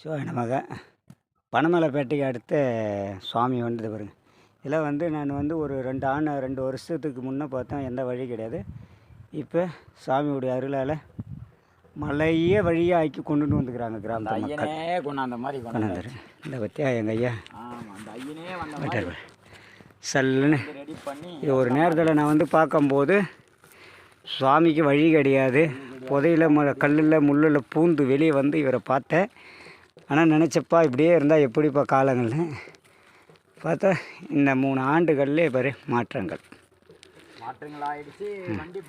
சிவாய நமக. பனமலைப்பேட்டைக்கு அடுத்த சுவாமி வந்தது பாருங்க. இதில் வந்து நான் வந்து ஒரு 2 வருஷத்துக்கு முன்னே பார்த்தேன், எந்த வழி கிடையாது. இப்போ சாமியுடைய அருளால் மலையே வழியாக ஆக்கி கொண்டுட்டு வந்துக்கிறாங்க கிராமத்து மக்கள். கொண்டாந்த மாதிரி கொண்டாந்துரு இந்த பற்றியா எங்கள் ஐயா வட்டார் சல்லுன்னு ரெடி பண்ணி இது ஒரு நேரத்தில் நான் வந்து பார்க்கும்போது சுவாமிக்கு வழி கிடையாது. புதையில் கல்லில் முள்ளில் பூந்து வெளியே வந்து இவரை பார்த்தேன். ஆனால் நினச்சப்பா இப்படியே இருந்தால் எப்படிப்பா காலங்கள்னு பார்த்தா இந்த 3 ஆண்டுகள்லே பாரு மாற்றங்கள் ஆயிடுச்சு. வண்டி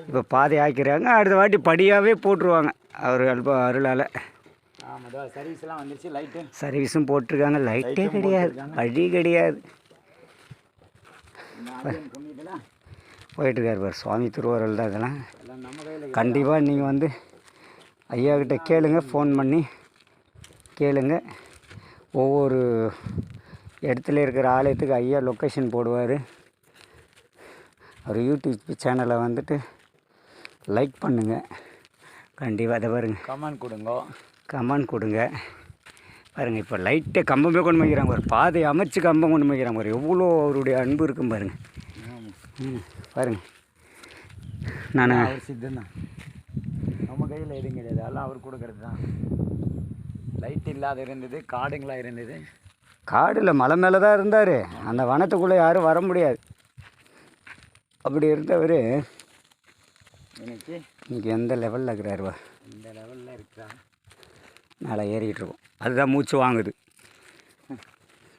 இப்போ பாதை ஆக்கிறாங்க. அடுத்த வாட்டி படியாகவே போட்டுருவாங்க அவர் அருளால். சர்வீஸ்லாம் வந்துருச்சு. லைட்டு சர்வீஸும் போட்டிருக்காங்க. லைட்டே கிடையாது, வழி கிடையாது. போயிட்டுருக்காரு பார் சுவாமி திருவருள் தான் இதெல்லாம். கண்டிப்பாக நீங்கள் வந்து ஐயாக்கிட்ட கேளுங்க, ஃபோன் பண்ணி கேளுங்க. ஒவ்வொரு இடத்துல இருக்கிற ஆலயத்துக்கு ஐயா லொக்கேஷன் போடுவார். அவர் யூடியூப் சேனலை வந்துட்டு லைக் பண்ணுங்கள். கண்டிப்பாக அதை பாருங்கள், கமெண்ட் கொடுங்க பாருங்கள். இப்போ லைட்டை கம்பமே கொண்டு வைக்கிறாங்க, ஒரு பாதையை அமைச்சு கம்பம் கொண்டு வைக்கிறாங்க. ஒரு எவ்வளோ அவருடைய அன்பு இருக்கும் பாருங்கள். பாருங்கள். நான் சித்தம் தான், நம்ம கையில் எதுவும் கிடையாது, அதெல்லாம் அவர் கொடுக்கறது தான். லைட் இல்லாத இருந்தது, காடுங்களாக இருந்தது. காடில் மலை மேலே தான் இருந்தார். அந்த வனத்துக்குள்ளே யாரும் வர முடியாது. அப்படி இருந்தவர் இன்னைக்கு எந்த லெவலில் இருக்கிறாருவா, இந்த லெவலில் இருக்கிறா. மேலே ஏறிக்கிட்டு இருக்கோம். அதுதான் மூச்சு வாங்குது.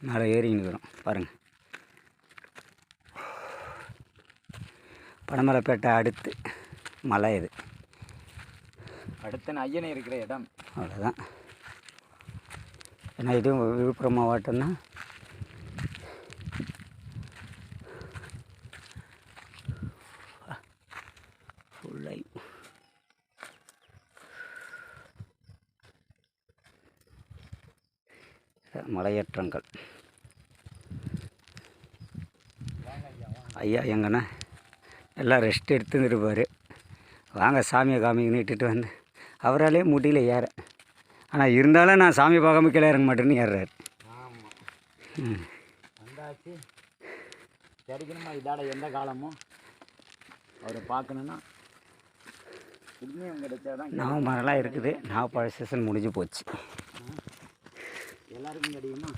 மேலே ஏறிக்கிட்டு இருக்கிறோம் பாருங்கள். பனமலைப்பேட்டை அடுத்து மலை இது. அடுத்த ஐயனை இருக்கிற இடம் அவ்வளோதான். ஏன்னா இதுவும் விழுப்புரம் மாவட்டம் தான். ஃபுல்லாக மலையேற்றங்கள். ஐயா எங்கன்னா எல்லாம் ரெஸ்ட் எடுத்துன்னு இருப்பார். வாங்க சாமியை காமிங்கன்னு இட்டுட்டு வந்து அவராலே முடியல ஏற. ஆனால் இருந்தாலும் நான் சாமி பார்க்காம கீழே இறங்க மாட்டேன்னு ஏறுறாரு. வந்தாச்சு கிடைக்கணுமா இதாட எந்த காலமும் அவரை பார்க்கணுன்னா புண்ணியம் கிடைச்சாதான். நவமரெல்லாம் இருக்குது. பழ சீசன் முடிஞ்சு போச்சு. எல்லாருக்கும் கிடைக்குமா?